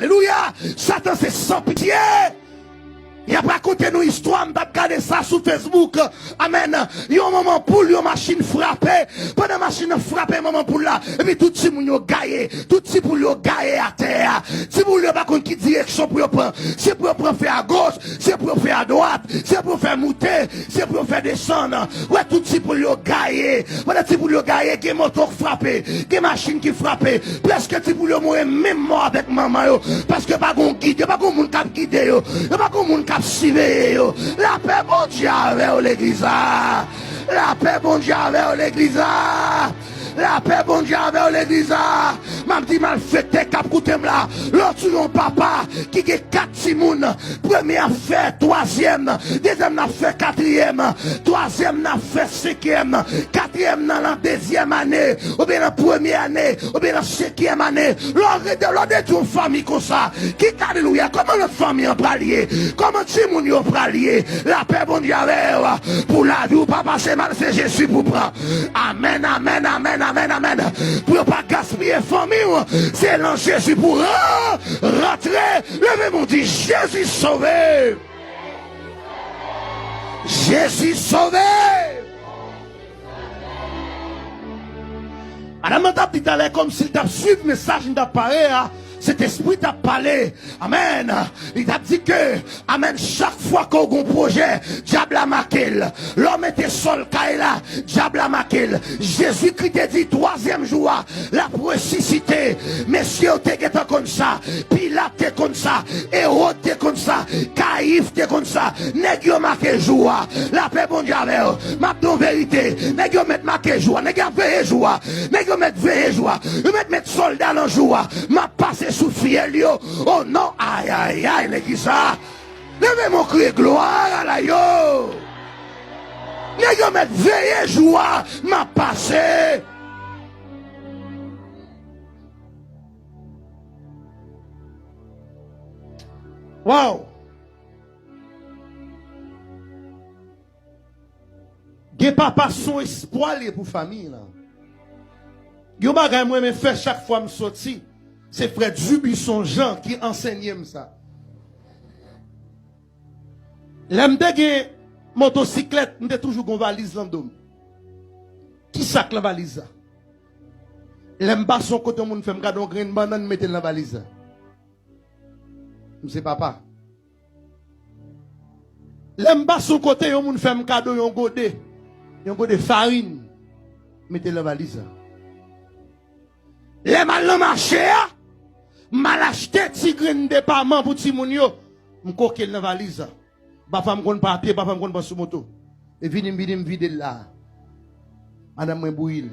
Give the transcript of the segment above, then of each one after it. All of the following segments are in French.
Alléluia. Satan c'est sans pitié. Il a raconté nous histoire, m'a regardé ça sur Facebook. Amen. Il y a un moment pour lui, machine frappée. Pendant machine frappée, moment pour là. Et puis tout le monde a gaillé. Tout le monde a gaillé à terre. Si vous ne pas contre qui direction pour prendre. C'est pour faire à gauche. C'est pour faire à droite. C'est pour faire monter. C'est pour faire descendre. Ouais, tout le monde a gaillé. Pendant que vous le gaillé, qui est moteur frappé. Qui est machine qui frappe. Presque si vous le mourir même mort avec maman. Parce que pas qu'on guide. Pas qu'on monde qui guide. Pas qu'on monde la paix bon Dieu avec l'église. La paix bon Dieu avec l'église. La paix bon Dieu avec l'église. M'a dit mal fêté cap coutem là. L'autre non papa qui a 4 simounes. Première fait, troisième, deuxième n'a fait quatrième, troisième n'a fait cinquième, quatrième dans la deuxième année, ou bien la première année, ou bien la cinquième année. L'ordre de une famille comme ça. Qui alléluia, comment notre famille en pralier? Comment Timoun en pralier? La paix bon Dieu avec pour la vie, papa c'est mal, c'est Jésus pour prendre. Amen, amen, amen, amen, amen. Pour pas gaspiller famille, c'est l'an Jésus pour rentrer. Levez mon dit Jésus sauvé. Jésus sauvé. Madame t'a dit d'aller comme s'il t'a suivi le message d'appareil. Cet esprit t'a parlé. Amen. Il t'a dit que, amen, chaque fois qu'on a un projet, diable a marqué. L'homme était seul, là, diable a marqué. Jésus-Christ a dit, 3e jour, la ressuscité. Messieurs, t'es comme ça. Pilate t'es comme ça. Hérode t'es comme ça. Caïphe t'es comme ça. Nèg yo marqué jour. La paix bon Dieu avec eux. Ma vérité. Nèg yo met marqué jour. Nèg yo veillé jour. Nèg yo met veillé jour. Yo met soldat dans jour. Ma passé sous fiel yo. Oh non, aïe aïe aïe l'église. Levez mon cri gloire à la yo. Nèg yo met veillé joie, m'a passé. Wow. Ge papa son espoir pour famille là. Yo bagay moi me fait chaque fois me sorti. C'est frère Dubisson Jean qui enseignait ça. L'aime de motocyclette, m'te toujours gon valise l'andom. Qui sac la valise? L'aime bas son côté moun fait m'gade on grain banane mette la valise. M'se papa. L'aime bas son côté yon moun fait m'cadeau yon godé farine mette la valise. Les mal le marché, mal acheté ti grain de parement pour ti moun yo, m'kokel dans valise. Ba femme kon papier, ba femme kon pas sous moto. Et vini me vide là. Madame moi bouille.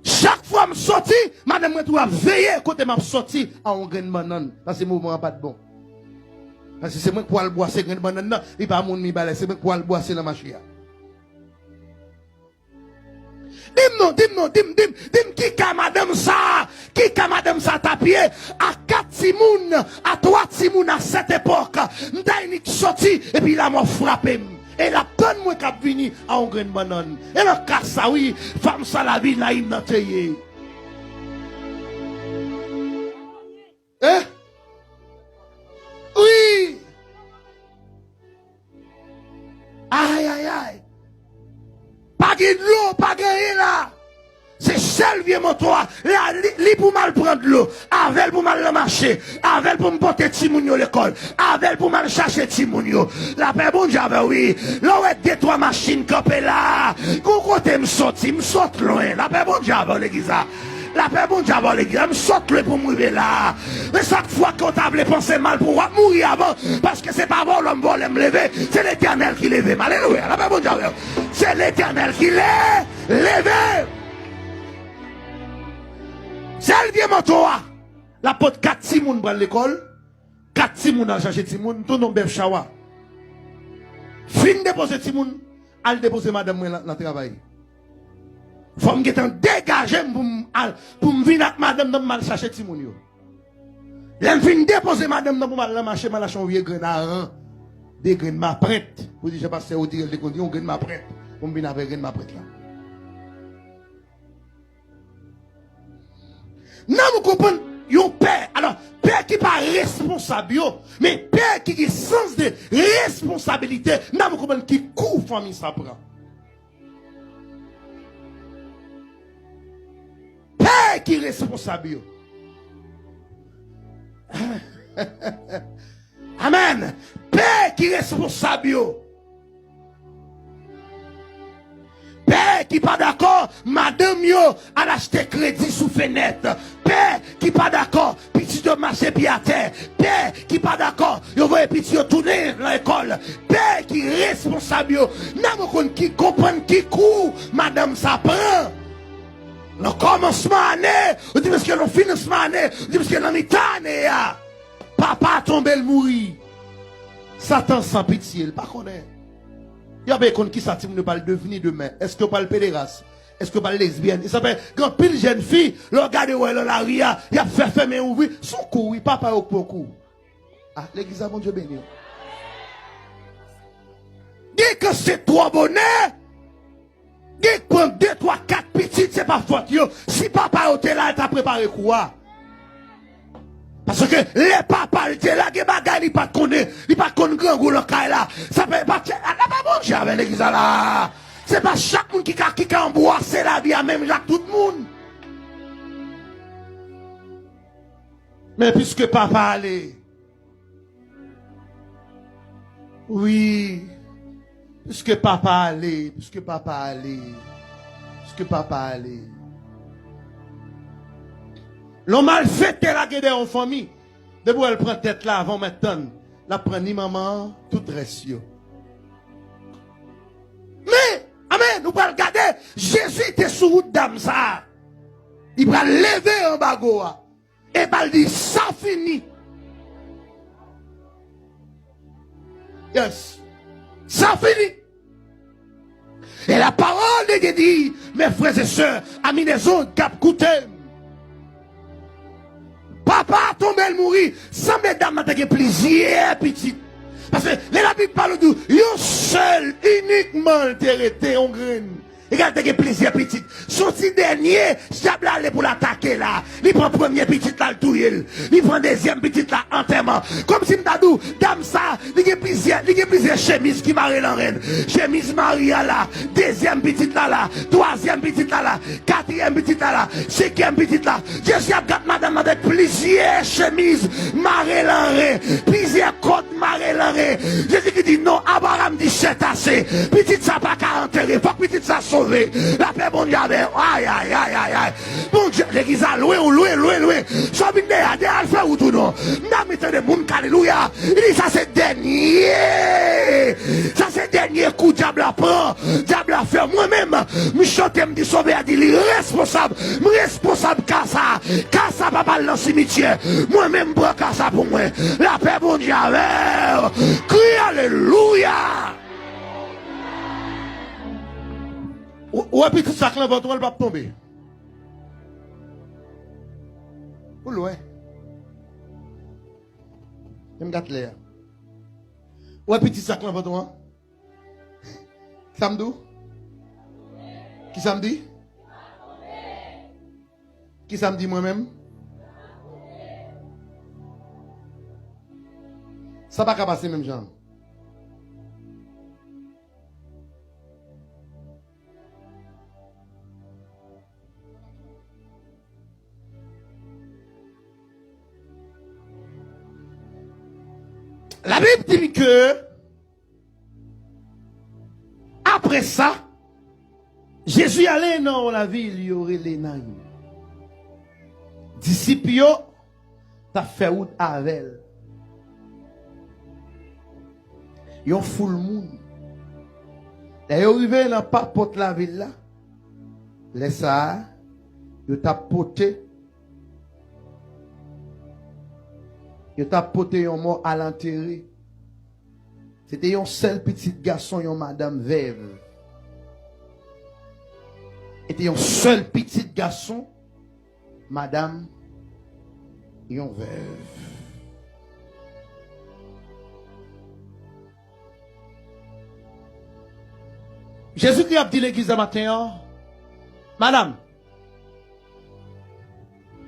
Chaque fois me sorti, madame moi doit veiller côté m'a sorti à un grain de banane parce que moment pas de bon. Parce que c'est moi pour aller boire ces grain de banane là, il pas moun mi balai, c'est moi pour aller boire c'est la machine. Dim, qui ka madame ça tapé à 4 timoun, à 3 timoun à cette époque, m'daïnik sorti, et puis la m'a frappé. Et la donne moi qui a venu à un grain de banane. Et le cas ça, oui, femme ça la vie naïve dans teye. Hein? Oui. Aïe, aïe, aïe. Pas de l'eau, pas de rien là. C'est seul vieux motoir. Là, li pour mal prendre l'eau. Avec pour mal le marché. Avec pour me porter Timounio l'école. Avec pour mal chercher Timounio. La paix bon Dieu, oui. Là, ouais, 2-3 machines campées là. Quand côté me sorti loin. La paix bon Dieu, l'église. La paix bon Dieu, l'église. Me saute loin pour mourir là. Mais chaque fois qu'on t'a pensé mal pour mourir avant. Parce que c'est pas bon l'homme vol me lever. C'est l'éternel qui lève. Alléluia. La paix bon Dieu. C'est l'éternel qui l'a levé. C'est le vieux moto. La pote 4 timoun dans l'école. 4 timoun à chercher timoun. Tout nom bef chawa. Fin déposer timoun. Al déposer madame dans le travail. Faut me dégager pour me venir avec madame dans mal chercher timoun. L'aime fin déposer madame dans mal marcher mal acheter un vieux grain à rang. Des grains ma prête. Vous dites je passe au dire des conditions grain ma prête. Pour me venir avec grain ma prête là. Non, vous comprenez? Yon père. Alors, père qui pas responsable, mais père qui a sens de responsabilité. Non, vous comprenez? Qui couvre famille ça prend. Père qui est responsable. Amen. Père qui est responsable. Père qui pas d'accord, madame yo a acheté crédit sous fenêtre. Père qui pas d'accord, petit de marché pied à terre. Père qui pas d'accord, yo voyez petit yo tourner dans l'école. Père qui est responsable. Non, qui comprend qui court, madame ça prend. Le commencement année, on dit parce que le financement année, on dit parce que dans mi-temps année, papa a tombé le mourir. Satan sans pitié, il pas connaît. Il y a des gens qui s'attiment ne pas le devenir demain. Est-ce que pas le pédéraste? Est-ce que pas le lesbienne? Il s'appelle, quand pile jeune fille, le regarde où elle est la ria, il a fait fermer ouvrir, son cou, oui, papa au beaucoup. Ah, l'église a mon Dieu béni. Dis que c'est toi bonnet. Dis que 2, 3, 4 petites, c'est pas faute. Si papa était là, il t'a préparé quoi? Parce que les papas étaient là, les bagages, ils pas connaissent, ils pas connaissent grand goût là. Ça peut pas, là, pas manger avec l'église là. C'est pas chaque monde qui a emboissé la vie, même Jacques, tout le monde. Mais puisque papa allait, oui, puisque papa allait, l'homme mal fait la guerre en famille. Depuis elle prend tête là avant maintenant, la prend ni maman, tout reste. Mais, amen, nous pas regarder, Jésus était sur route d'âme ça. Il va lever en bagoa. Et va dire, ça finit. Yes. Ça finit. Et la parole de Dieu dit, mes frères et sœurs, amis des autres, cap coûté. Papa a tombé le mourir. Sans mesdames, n'a pas plaisir, petit. Parce que la Bible parle de yon seul, uniquement, été en graine. Regardez que plaisir petit. Sorti dernier, Diable allé pour l'attaquer là. Il prend premier petit là, le touye. Il prend deuxième petit là, enterrement. Comme si m'dadou, dame ça, il y a plusieurs chemises qui marient la reine. Chemise Maria là, deuxième petit là, troisième petit là, quatrième petit là, cinquième petit là. Jésus a gâté madame avec plusieurs chemises marées la reine. Plusieurs côtes marées la reine. Jésus qui dit non, Abraham dit c'est assez. Petit ça pas qu'à enterrer, faut que petit ça sauve. La paix, bon Dieu, aïe, aïe, aïe, aïe, aïe. Bon Dieu, l'église a loué, loué. Soit bien de alpha ou tout non. N'a mis de moun, alléluia. Il dit ça c'est dernier. Ça c'est dernier coup, diable a prend. Diable a fait moi-même. Je chante, me dit sauver, a dit, il est responsable. Responsable, Kassa. Kassa, papa, dans le cimetière. Moi-même, prends Kassa pour moi. La paix, bon Dieu, crie, alléluia. Ou un petit sac là, votre va tomber. Ou loin. Je me gâte l'air. Ou un petit sac là, votre Samedi? Qui samedi? Qui samedi moi-même? Ça va pas passer même genre. La Bible dit que après ça, Jésus allait dans la ville, il y aurait les nains. Disciples, t'as fait route avec elle. Ils ont full monde. Et ils arrivent dans pas porte la ville là. Laisse ça, ils t'a poté. Ils t'a poté un mort à l'enterrer. C'était un seul petit garçon, une madame veuve. C'était un seul petit garçon, madame, une veuve. Jésus-Christ a dit l'église ce matin, madame,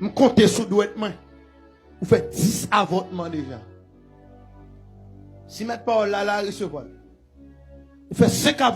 Je compte sur douettement. Vous faites 10 avortements déjà. Si mettre pas là, recevoir. Vous faites 5 avortements.